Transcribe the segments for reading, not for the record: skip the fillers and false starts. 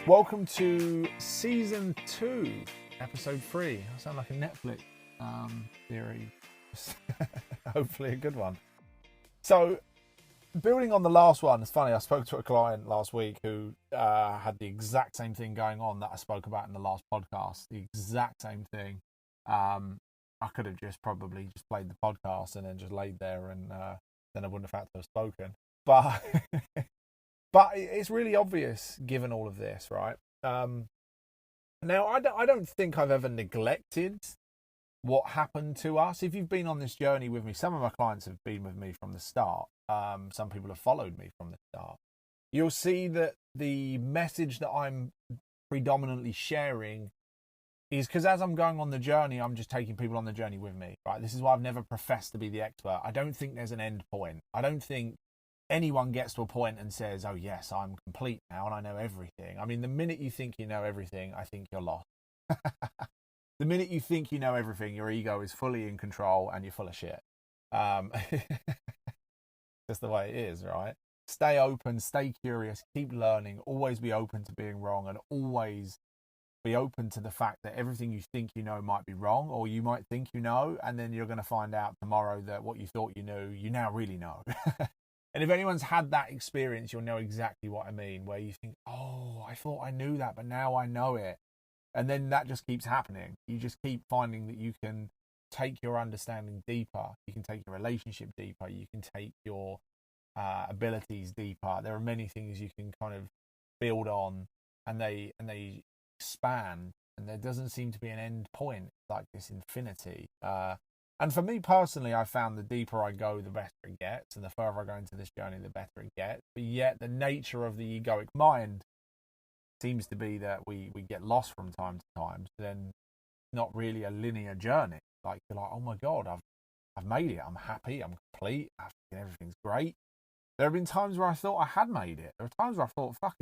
Welcome to Season 2, Episode 3. I sound like a Netflix series. Hopefully a good one. So, building on the last one, it's funny, I spoke to a client last week who had the exact same thing going on that I spoke about in the last podcast. The exact same thing. I could have probably played the podcast and then just laid there and then I wouldn't have had to have spoken. But but it's really obvious given all of this, right? Now, I don't think I've ever neglected what happened to us. If you've been on this journey with me, some of my clients have been with me from the start. Some people have followed me from the start. You'll see that the message that I'm predominantly sharing is because as I'm going on the journey, I'm just taking people on the journey with me, right? This is why I've never professed to be the expert. I don't think there's an end point. I don't think anyone gets to a point and says, oh yes, I'm complete now and I know everything. I mean, the minute you think you know everything, I think you're lost. The minute you think you know everything, your ego is fully in control and you're full of shit. That's the way it is, right? Stay open, stay curious, keep learning, always be open to being wrong, and always be open to the fact that everything you think you know might be wrong, or you might think you know, and then you're going to find out tomorrow that what you thought you knew, you now really know. And if anyone's had that experience, you'll know exactly what I mean, where you think, oh, I thought I knew that, but now I know it. And then that just keeps happening. You just keep finding that you can take your understanding deeper. You can take your relationship deeper. You can take your abilities deeper. There are many things you can kind of build on, and they expand. And there doesn't seem to be an end point, like this infinity. And for me personally, I found the deeper I go, the better it gets. And the further I go into this journey, the better it gets. But yet the nature of the egoic mind seems to be that we get lost from time to time. So then not really a linear journey. Like you're like, oh my God, I've made it. I'm happy. I'm complete. Everything's great. There have been times where I thought I had made it. There are times where I thought, fuck,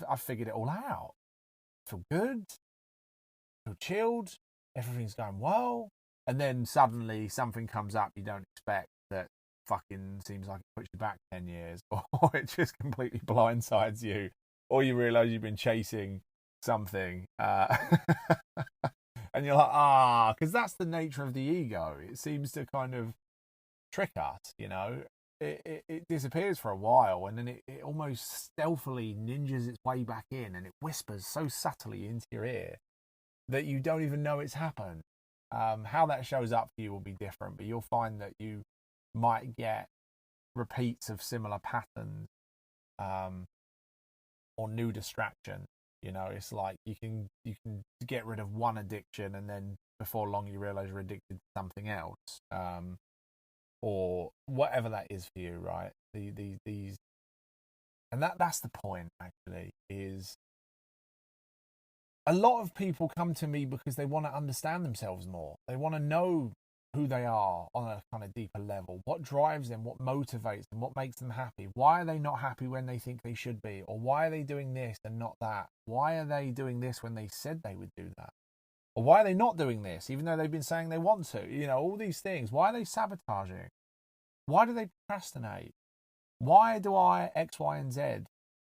I've figured it all out. I feel good. I feel chilled. Everything's going well. And then suddenly something comes up you don't expect that fucking seems like it puts you back 10 years, or it just completely blindsides you, or you realise you've been chasing something. And you're like, because that's the nature of the ego. It seems to kind of trick us, you know. It disappears for a while, and then it almost stealthily ninjas its way back in, and it whispers so subtly into your ear that you don't even know it's happened. How that shows up for you will be different, but you'll find that you might get repeats of similar patterns, or new distraction. You know, it's like you can get rid of one addiction, and then before long you realise you're addicted to something else, or whatever that is for you, right? These, and that's the point. Actually, is a lot of people come to me because they want to understand themselves more. They want to know who they are on a kind of deeper level. What drives them, what motivates them, what makes them happy. Why are they not happy when they think they should be? Or why are they doing this and not that? Why are they doing this when they said they would do that? Or why are they not doing this, even though they've been saying they want to? You know, all these things. Why are they sabotaging? Why do they procrastinate? Why do I X, Y, and Z?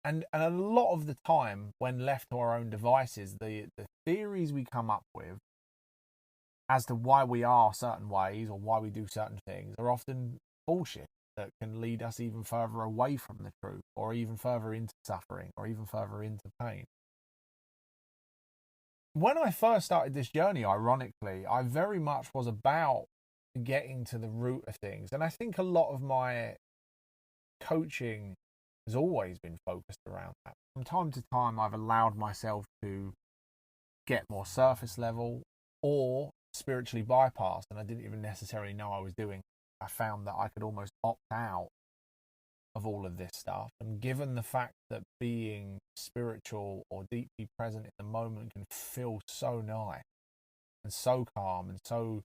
And a lot of the time, when left to our own devices, the theories we come up with as to why we are certain ways or why we do certain things are often bullshit that can lead us even further away from the truth, or even further into suffering, or even further into pain. When I first started this journey, ironically, I very much was about getting to the root of things. And I think a lot of my coaching has always been focused around that. From time to time, I've allowed myself to get more surface level or spiritually bypass, and I didn't even necessarily know I was doing. I found that I could almost opt out of all of this stuff. And given the fact that being spiritual or deeply present in the moment can feel so nice and so calm and so,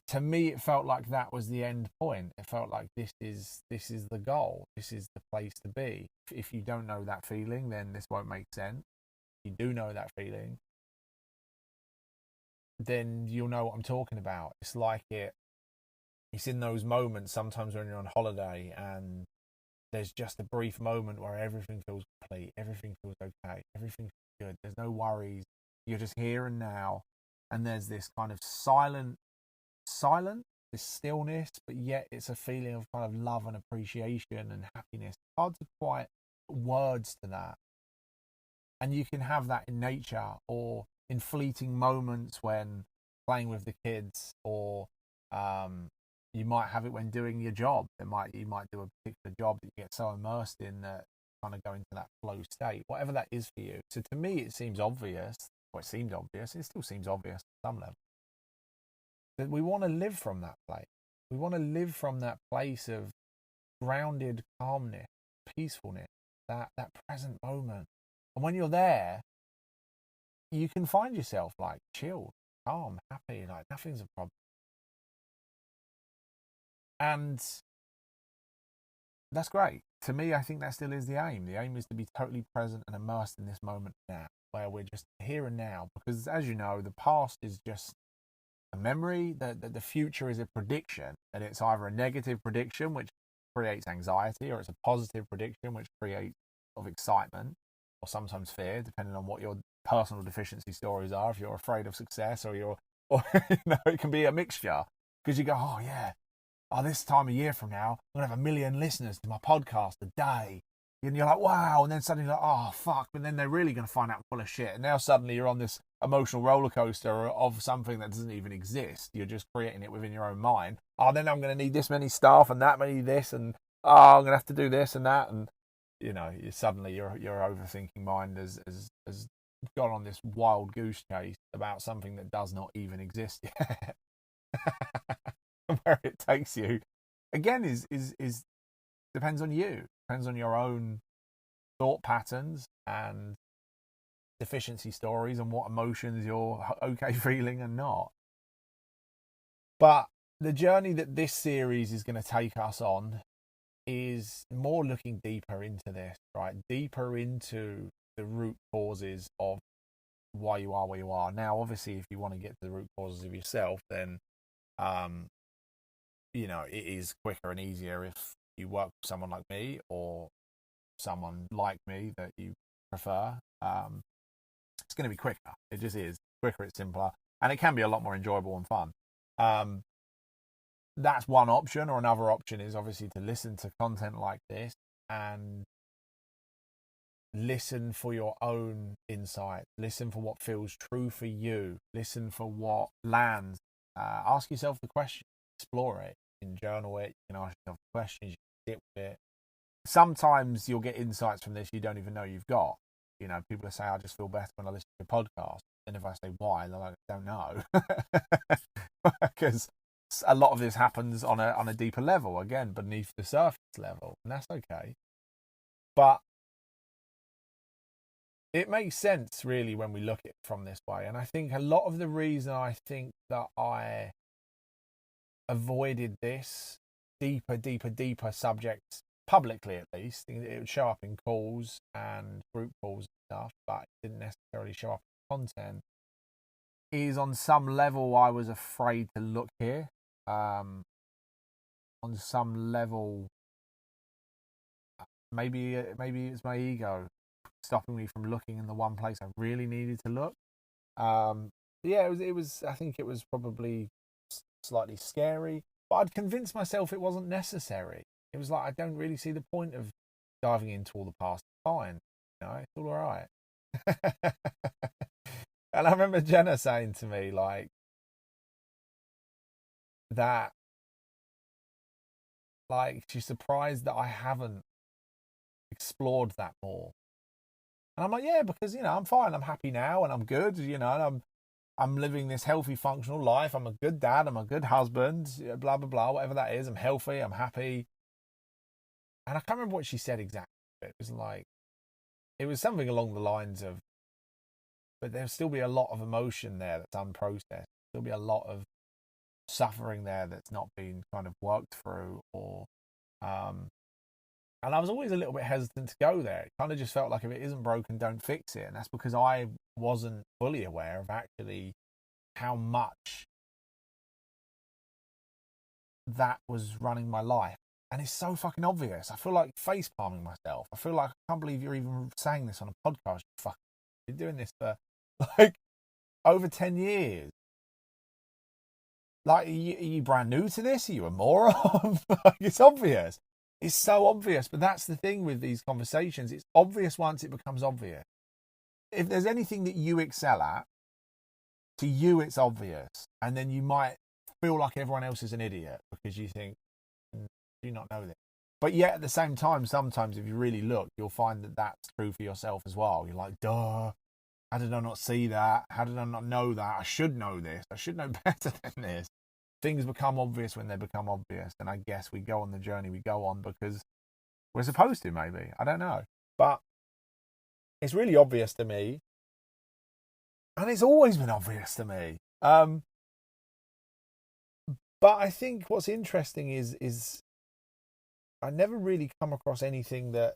to me it felt like that was the end point. It felt like this is the goal. This is the place to be. If you don't know that feeling, then this won't make sense. If you do know that feeling, then you'll know what I'm talking about. It's like it's in those moments sometimes when you're on holiday and there's just a brief moment where everything feels complete, everything feels okay, everything feels good, there's no worries, you're just here and now, and there's this kind of silent, this stillness, but yet it's a feeling of kind of love and appreciation and happiness. Hard to quite put words to that. And you can have that in nature or in fleeting moments when playing with the kids, or you might have it when doing your job. You might do a particular job that you get so immersed in that kind of go into that flow state, whatever that is for you. So to me, it seems obvious, or it seemed obvious, it still seems obvious at some level, that we want to live from that place. We want to live from that place of grounded calmness, peacefulness, that present moment. And when you're there, you can find yourself like chilled, calm, happy, like nothing's a problem. And that's great. To me, I think that still is the aim. The aim is to be totally present and immersed in this moment now, where we're just here and now. Because as you know, the past is just a memory, the future is a prediction, and it's either a negative prediction, which creates anxiety, or it's a positive prediction, which creates of excitement, or sometimes fear, depending on what your personal deficiency stories are. If you're afraid of success, or it can be a mixture, because you go, oh yeah, this time a year from now, I'm going to have 1 million listeners to my podcast a day. And you're like, wow. And then suddenly you're like, oh, fuck. And then they're really going to find out I'm full of shit. And now suddenly you're on this emotional roller coaster of something that doesn't even exist. You're just creating it within your own mind. Oh, then I'm going to need this many staff and that many this. And I'm going to have to do this and that. And, suddenly your overthinking mind has gone on this wild goose chase about something that does not even exist yet. Where it takes you, again, is depends on you. Depends on your own thought patterns and deficiency stories and what emotions you're okay feeling and not. But the journey that this series is going to take us on is more looking deeper into this, right? Deeper into the root causes of why you are where you are. Now, obviously, if you want to get to the root causes of yourself, then it is quicker and easier if you work with someone like me or someone like me that you prefer. It's going to be quicker. It just is quicker. It's simpler, and it can be a lot more enjoyable and fun. That's one option, or another option is obviously to listen to content like this and listen for your own insight. Listen for what feels true for you. Listen for what lands. Ask yourself the question. Explore it. You can journal it. You can ask yourself questions. You can sit with it. Sometimes you'll get insights from this you don't even know you've got. People say, I just feel better when I listen to your podcast. And if I say why, they're like, I don't know. Because a lot of this happens on a deeper level, again, beneath the surface level. And that's okay. But it makes sense, really, when we look at it from this way. And I think a lot of the reason I think that I avoided this deeper subjects, publicly at least, it would show up in calls and group calls and stuff, but it didn't necessarily show up in content, is on some level I was afraid to look here. On some level, maybe it's my ego stopping me from looking in the one place I really needed to look. It was. I think it was probably slightly scary, but I'd convinced myself it wasn't necessary. It was like, I don't really see the point of diving into all the past. Fine, it's all right. And I remember Jenna saying to me like that, like she's surprised that I haven't explored that more. And I'm like, yeah, because I'm fine, I'm happy now, and I'm good, and I'm living this healthy, functional life. I'm a good dad, I'm a good husband, blah blah blah, whatever that is. I'm healthy, I'm happy. And I can't remember what she said exactly. It was something along the lines of, but there'll still be a lot of emotion there that's unprocessed. There'll be a lot of suffering there that's not been kind of worked through, or and I was always a little bit hesitant to go there. It kind of just felt like, if it isn't broken, don't fix it. And that's because I wasn't fully aware of actually how much that was running my life And it's so fucking obvious. I feel like face palming myself. I feel like I can't believe you're even saying this on a podcast. You're doing this for like over 10 years. Like, are you brand new to this? Are you a moron? Like, it's obvious. It's so obvious. But that's the thing with these conversations. It's obvious once it becomes obvious. If there's anything that you excel at, to you it's obvious. And then you might feel like everyone else is an idiot because you think, do you not know this? But yet at the same time, sometimes if you really look, you'll find that that's true for yourself as well. You're like, duh, how did I not see that? How did I not know that? I should know this. I should know better than this. Things become obvious when they become obvious. And I guess we go on the journey we go on because we're supposed to, maybe. I don't know. But it's really obvious to me. And it's always been obvious to me. But I think what's interesting is I never really come across anything that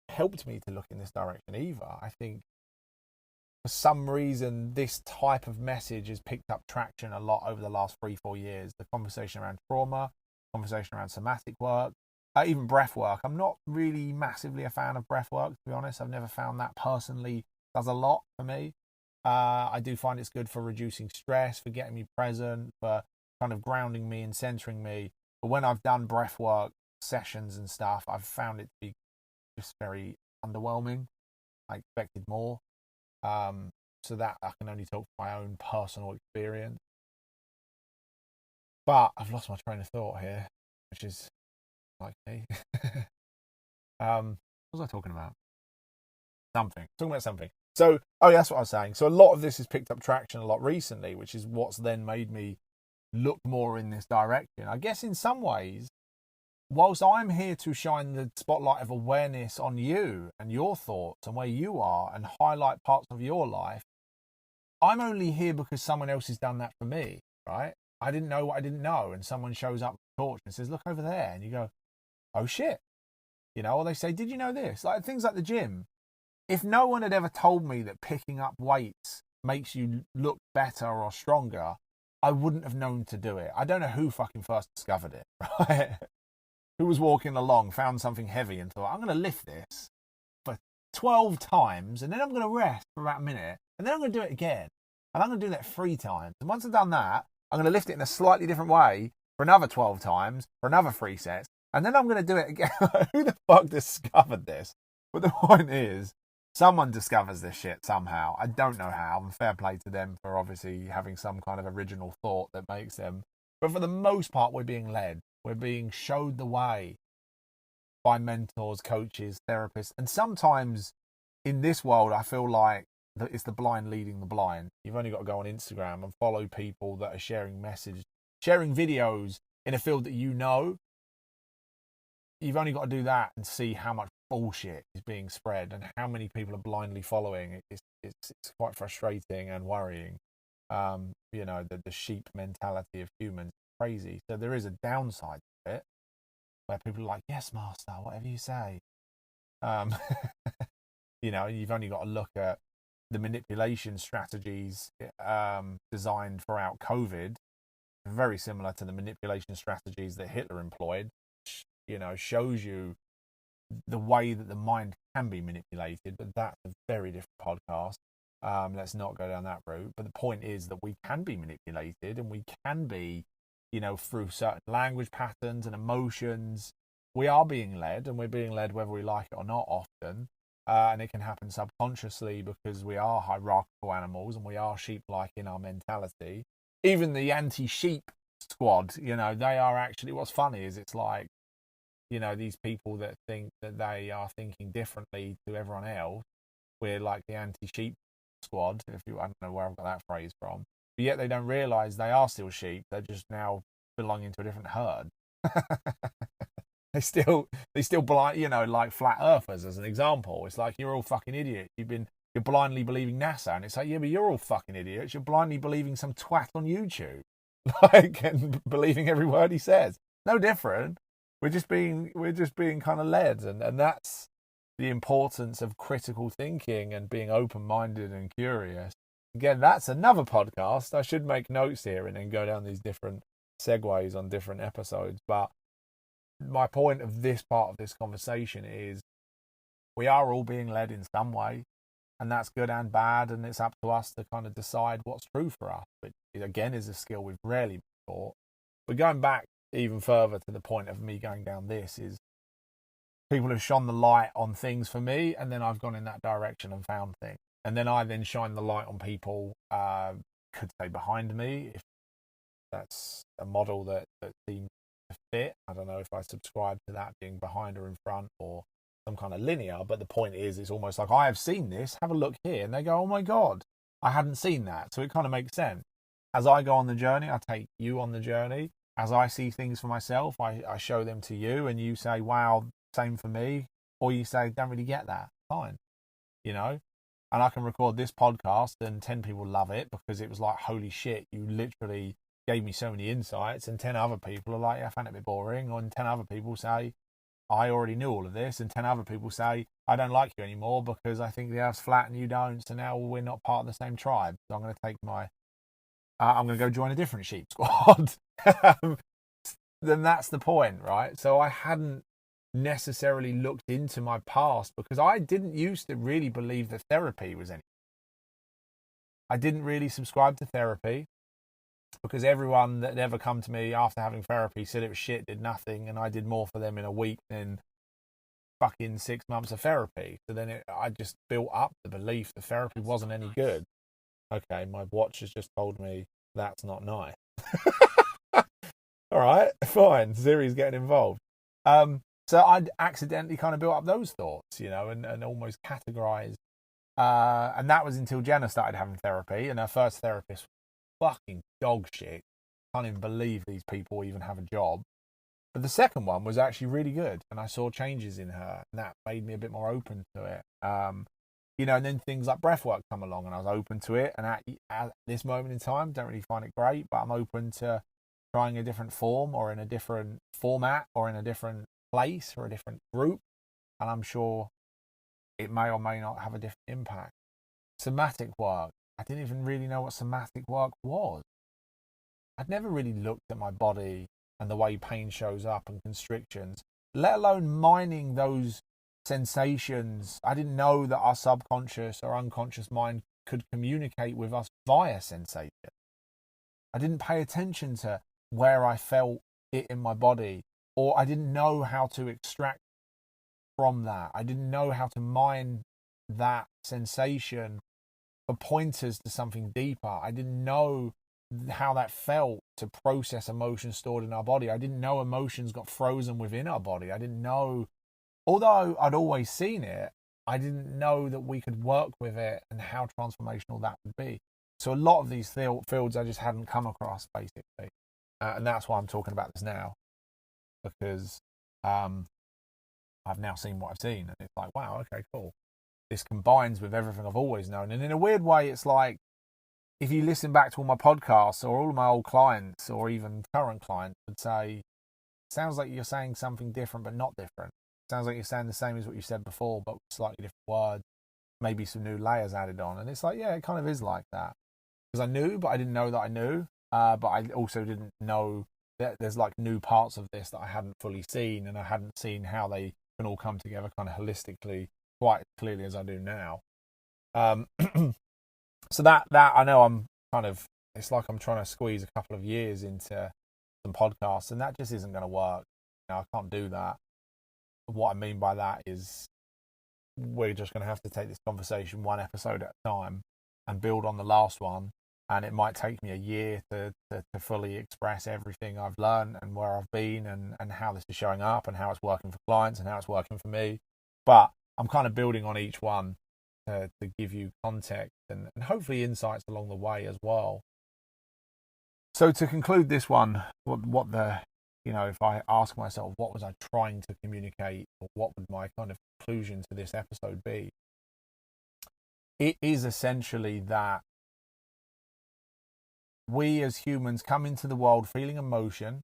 helped me to look in this direction either. I think for some reason, this type of message has picked up traction a lot over the last 3-4 years. The conversation around trauma, conversation around somatic work, even breath work. I'm not really massively a fan of breath work, to be honest. I've never found that personally does a lot for me. I do find it's good for reducing stress, for getting me present, for kind of grounding me and centering me. But when I've done breath work sessions and stuff, I've found it to be just very underwhelming. I expected more. So that I can only talk from my own personal experience. But I've lost my train of thought here, which is like me. What was I talking about? Talking about something. So, that's what I was saying. So a lot of this has picked up traction a lot recently, which is what's then made me look more in this direction. I guess in some ways, whilst I'm here to shine the spotlight of awareness on you and your thoughts and where you are and highlight parts of your life, I'm only here because someone else has done that for me, right? I didn't know what I didn't know, and someone shows up with a torch and says, look over there, and you go, oh shit. Or they say, did you know this? Like things like the gym. If no one had ever told me that picking up weights makes you look better or stronger, I wouldn't have known to do it. I don't know who fucking first discovered it, right? Who was walking along, found something heavy and thought, I'm going to lift this for 12 times and then I'm going to rest for about a minute and then I'm going to do it again. And I'm going to do that 3 times. And once I've done that, I'm going to lift it in a slightly different way for another 12 times, for another 3 sets. And then I'm going to do it again. Who the fuck discovered this? But the point is, someone discovers this shit somehow. I don't know how, and fair play to them for obviously having some kind of original thought that makes them. But for the most part, we're being led. We're being showed the way by mentors, coaches, therapists. And sometimes in this world, I feel like it's the blind leading the blind. You've only got to go on Instagram and follow people that are sharing videos in a field that you know. You've only got to do that and see how much bullshit is being spread and how many people are blindly following. It's quite frustrating and worrying. The sheep mentality of humans is crazy. So there is a downside to it where people are like, yes, master, whatever you say. You've only got to look at the manipulation strategies designed throughout COVID, very similar to the manipulation strategies that Hitler employed. Shows you the way that the mind can be manipulated, but that's a very different podcast. Let's not go down that route. But the point is that we can be manipulated, and we can be, through certain language patterns and emotions, we are being led, and we're being led whether we like it or not often. And it can happen subconsciously because we are hierarchical animals and we are sheep-like in our mentality. Even the anti-sheep squad, they are actually, what's funny is it's like, these people that think that they are thinking differently to everyone else. We're like the anti-sheep squad, I don't know where I've got that phrase from. But yet they don't realise they are still sheep. They're just now belonging to a different herd. They still blind, like flat earthers as an example. It's like, you're all fucking idiots. You're blindly believing NASA. And it's like, yeah, but you're all fucking idiots. You're blindly believing some twat on YouTube. And believing every word he says. No different. We're just being kind of led, and that's the importance of critical thinking and being open-minded and curious. Again, that's another podcast. I should make notes here and then go down these different segues on different episodes. But my point of this part of this conversation is we are all being led in some way, and that's good and bad, and it's up to us to kind of decide what's true for us, which again is a skill we've rarely been taught. But going back even further to the point of me going down this is people have shone the light on things for me, and then I've gone in that direction and found things. And then I then shine the light on people, could say behind me, if that's a model that seems to fit. I don't know if I subscribe to that being behind or in front or some kind of linear, but the point is, it's almost like, I have seen this, have a look here. And they go, oh my God, I hadn't seen that. So it kind of makes sense. As I go on the journey, I take you on the journey. As I see things for myself, I show them to you, and you say, wow, same for me. Or you say, don't really get that. Fine. You know? And I can record this podcast and 10 people love it because it was like, holy shit, you literally gave me so many insights. And 10 other people are like, yeah, I found it a bit boring. And 10 other people say, I already knew all of this. And 10 other people say, I don't like you anymore because I think the earth's flat and you don't. So now we're not part of the same tribe. So I'm going to take I'm going to go join a different sheep squad. Then that's the point, right? So I hadn't necessarily looked into my past because I didn't used to really believe that therapy was anything. I didn't really subscribe to therapy because everyone that had ever come to me after having therapy said it was shit, did nothing, and I did more for them in a week than fucking 6 months of therapy. So then I just built up the belief that therapy wasn't any good. Okay, my watch has just told me that's not nice. All right, fine. Siri's getting involved. So I'd accidentally kind of built up those thoughts, you know, and almost categorized. And that was until Jenna started having therapy, and her first therapist was fucking dog shit. Can't even believe these people even have a job. But the second one was actually really good, and I saw changes in her, and that made me a bit more open to it. You know, and then things like breathwork come along, and I was open to it. And at this moment in time, don't really find it great, but I'm open to trying a different form or in a different format or in a different place or a different group. And I'm sure it may or may not have a different impact. Somatic work. I didn't even really know what somatic work was. I'd never really looked at my body and the way pain shows up and constrictions, let alone mining those sensations. I didn't know that our subconscious or unconscious mind could communicate with us via sensation. I didn't pay attention to where I felt it in my body, or I didn't know how to extract from that. I didn't know how to mine that sensation for pointers to something deeper. I didn't know how that felt to process emotions stored in our body. I didn't know emotions got frozen within our body. I didn't know, although I'd always seen it, I didn't know that we could work with it and how transformational that would be. So a lot of these fields I just hadn't come across, basically. And that's why I'm talking about this now, because I've now seen what I've seen. And it's like, wow, okay, cool. This combines with everything I've always known. And in a weird way, it's like, if you listen back to all my podcasts or all of my old clients or even current clients would say, sounds like you're saying something different, but not different. Sounds like you're saying the same as what you said before, but with slightly different words, maybe some new layers added on. And it's like, yeah, it kind of is like that. Because I knew, but I didn't know that I knew. But I also didn't know that there's like new parts of this that I hadn't fully seen, and I hadn't seen how they can all come together kind of holistically quite as clearly as I do now. So that I know I'm kind of, it's like I'm trying to squeeze a couple of years into some podcasts, and that just isn't going to work. You know, I can't do that. What I mean by that is we're just going to have to take this conversation one episode at a time and build on the last one. And it might take me a year to fully express everything I've learned and where I've been and how this is showing up and how it's working for clients and how it's working for me. But I'm kind of building on each one to give you context and hopefully insights along the way as well. So to conclude this one, what the, you know, if I ask myself, what was I trying to communicate, or what would my kind of conclusion to this episode be? It is essentially that we as humans come into the world feeling emotion.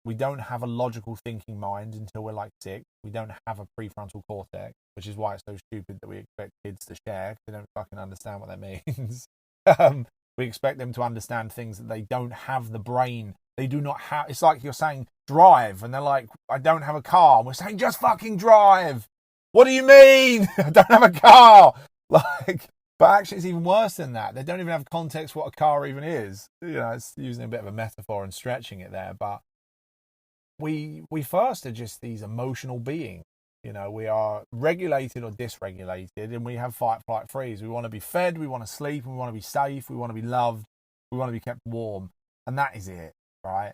We don't have a logical thinking mind until we're like 6. We don't have a prefrontal cortex, which is why it's so stupid that we expect kids to share. They don't fucking understand what that means. We expect them to understand things that they don't have the brain They do not have, it's like you're saying drive and they're like, I don't have a car. And we're saying just fucking drive. What do you mean? I don't have a car. Like, but actually it's even worse than that. They don't even have context what a car even is. You know, it's using a bit of a metaphor and stretching it there, but we first are just these emotional beings. You know, we are regulated or dysregulated, and we have fight, flight, freeze. We want to be fed, we want to sleep, we want to be safe, we want to be loved, we want to be kept warm, and that is it, right?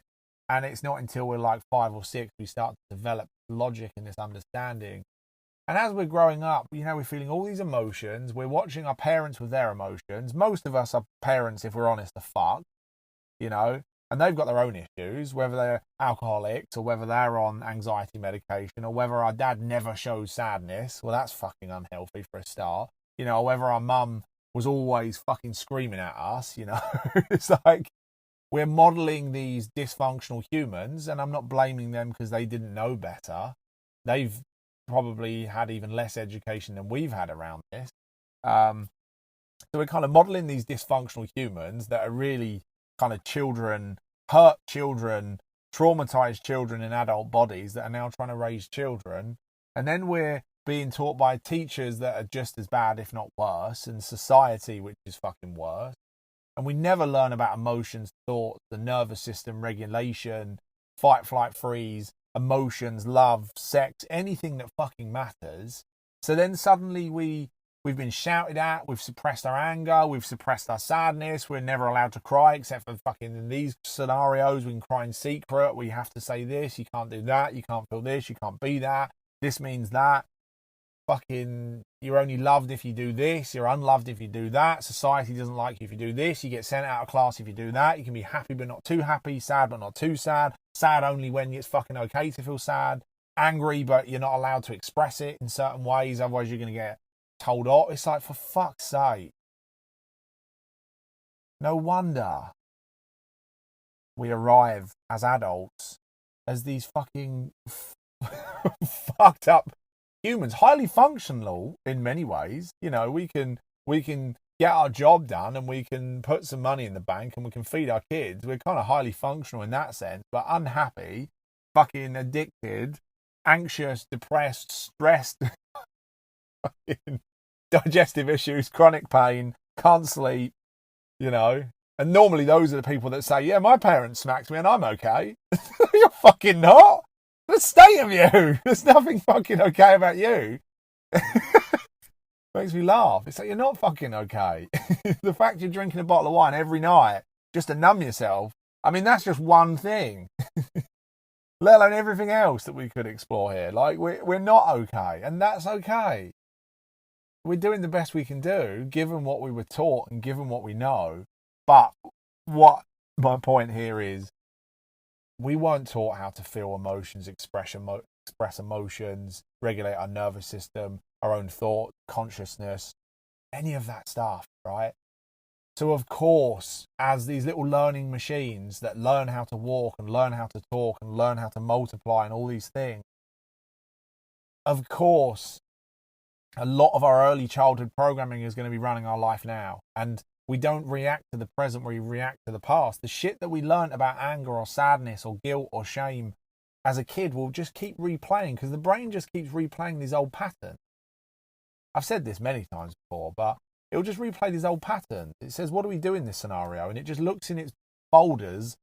And it's not until we're like 5 or 6 we start to develop logic and this understanding. And as we're growing up, you know, we're feeling all these emotions. We're watching our parents with their emotions. Most of us are parents, if we're honest, the fuck, you know, and they've got their own issues, whether they're alcoholics or whether they're on anxiety medication or whether our dad never shows sadness. Well, that's fucking unhealthy for a start. You know, or whether our mum was always fucking screaming at us, you know. It's like we're modeling these dysfunctional humans, and I'm not blaming them because they didn't know better. They've probably had even less education than we've had around this. So we're kind of modeling these dysfunctional humans that are really kind of children, hurt children, traumatized children in adult bodies that are now trying to raise children. And then we're being taught by teachers that are just as bad, if not worse, and society, which is fucking worse. And we never learn about emotions, thoughts, the nervous system regulation, fight, flight, freeze, emotions, love, sex, anything that fucking matters. So then suddenly we've been shouted at, we've suppressed our anger, we've suppressed our sadness, we're never allowed to cry except for fucking in these scenarios. We can cry in secret, we have to say this, you can't do that, you can't feel this, you can't be that, this means that. Fucking, you're only loved if you do this, you're unloved if you do that, society doesn't like you if you do this, you get sent out of class if you do that, you can be happy but not too happy, sad but not too sad, sad only when it's fucking okay to feel sad, angry but you're not allowed to express it in certain ways, otherwise you're going to get told off. It's like, for fuck's sake. No wonder we arrive as adults as these fucking fucked up humans, highly functional in many ways. You know, we can get our job done and we can put some money in the bank and we can feed our kids. We're kind of highly functional in that sense, but unhappy, fucking addicted, anxious, depressed, stressed, digestive issues, chronic pain, can't sleep, you know. And normally those are the people that say, yeah, my parents smacked me and I'm okay. You're fucking not. The state of you. There's nothing fucking okay about you. Makes me laugh. It's like, you're not fucking okay. The fact you're drinking a bottle of wine every night just to numb yourself, I mean, that's just one thing. Let alone everything else that we could explore here. Like, we're not okay, and that's okay. We're doing the best we can do, given what we were taught and given what we know. But what my point here is, we weren't taught how to feel emotions, express emotions, regulate our nervous system, our own thought, consciousness, any of that stuff, right? So of course, as these little learning machines that learn how to walk and learn how to talk and learn how to multiply and all these things, of course, a lot of our early childhood programming is going to be running our life now. And we don't react to the present, we react to the past. The shit that we learned about anger or sadness or guilt or shame as a kid will just keep replaying, because the brain just keeps replaying these old patterns. I've said this many times before, but it'll just replay these old patterns. It says, what do we do in this scenario? And it just looks in its folders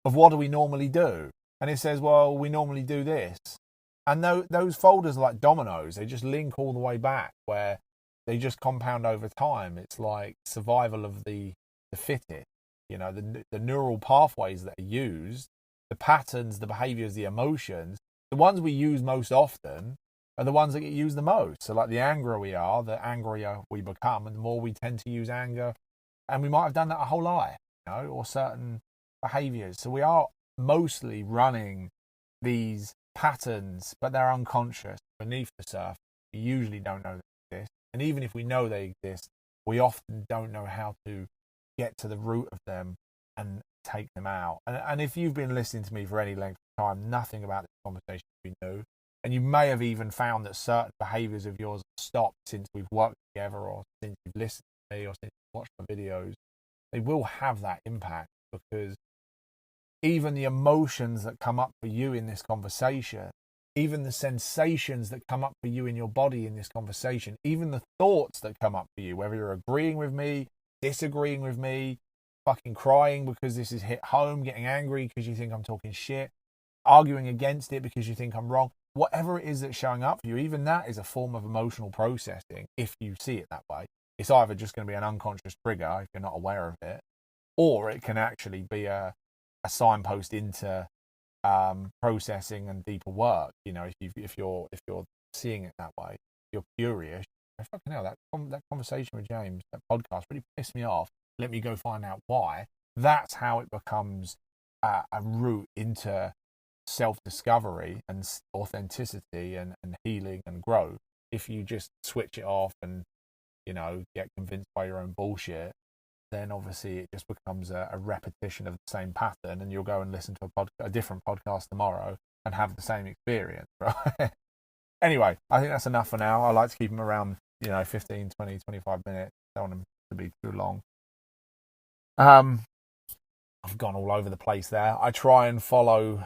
of what do we normally do. And it says, well, we normally do this. And those folders are like dominoes. They just link all the way back, where they just compound over time. It's like survival of the fittest. You know, the neural pathways that are used, the patterns, the behaviors, the emotions, the ones we use most often are the ones that get used the most. So like the angrier we are, the angrier we become, and the more we tend to use anger. And we might have done that our whole life, you know, or certain behaviors. So we are mostly running these patterns, but they're unconscious beneath the surface. We usually don't know they exist. And even if we know they exist, we often don't know how to get to the root of them and take them out. And if you've been listening to me for any length of time, nothing about this conversation will be new. And you may have even found that certain behaviors of yours have stopped since we've worked together, or since you've listened to me, or since you've watched my videos. They will have that impact, because even the emotions that come up for you in this conversation, even the sensations that come up for you in your body in this conversation, even the thoughts that come up for you, whether you're agreeing with me, disagreeing with me, fucking crying because this is hit home, getting angry because you think I'm talking shit, arguing against it because you think I'm wrong, whatever it is that's showing up for you, even that is a form of emotional processing if you see it that way. It's either just going to be an unconscious trigger if you're not aware of it, or it can actually be a signpost into processing and deeper work. You know, if you're seeing it that way, you're curious. Fucking hell, that conversation with James, that podcast really pissed me off. Let me go find out why. That's how it becomes a route into self-discovery and authenticity and healing and growth. If you just switch it off and, you know, get convinced by your own bullshit, then obviously it just becomes a repetition of the same pattern, and you'll go and listen to a different podcast tomorrow and have the same experience, right? Anyway, I think that's enough for now. I like to keep them around, 15, 20, 25 minutes. Don't want them to be too long. I've gone all over the place there. I try and follow.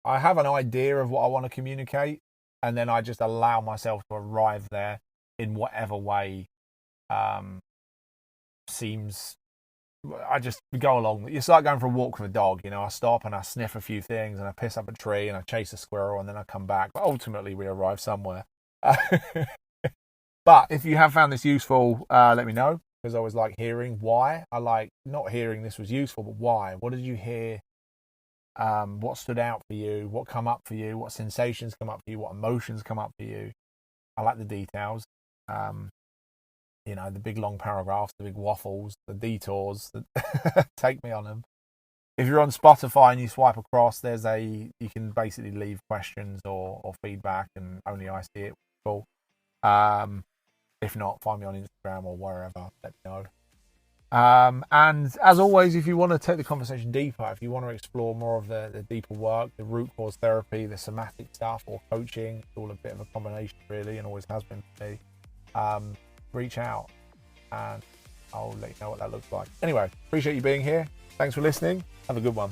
I have an idea of what I want to communicate, and then I just allow myself to arrive there in whatever way seems. I just go along. It's like going for a walk with a dog. I stop and I sniff a few things and I piss up a tree and I chase a squirrel and then I come back. But ultimately, we arrive somewhere. But if you have found this useful, let me know, because I always like hearing why. I like not hearing this was useful, but why. What did you hear? What stood out for you? What come up for you? What sensations come up for you? What emotions come up for you? I like the details. The big long paragraphs, the big waffles, the detours. Take me on them. If you're on Spotify and you swipe across, you can basically leave questions or feedback, and only I see it. Cool. If not, find me on Instagram or wherever. Let me know. And as always, if you want to take the conversation deeper, if you want to explore more of the deeper work, the root cause therapy, the somatic stuff, or coaching, it's all a bit of a combination, really, and always has been for me. Reach out and I'll let you know what that looks like. Anyway, appreciate you being here. Thanks for listening. Have a good one.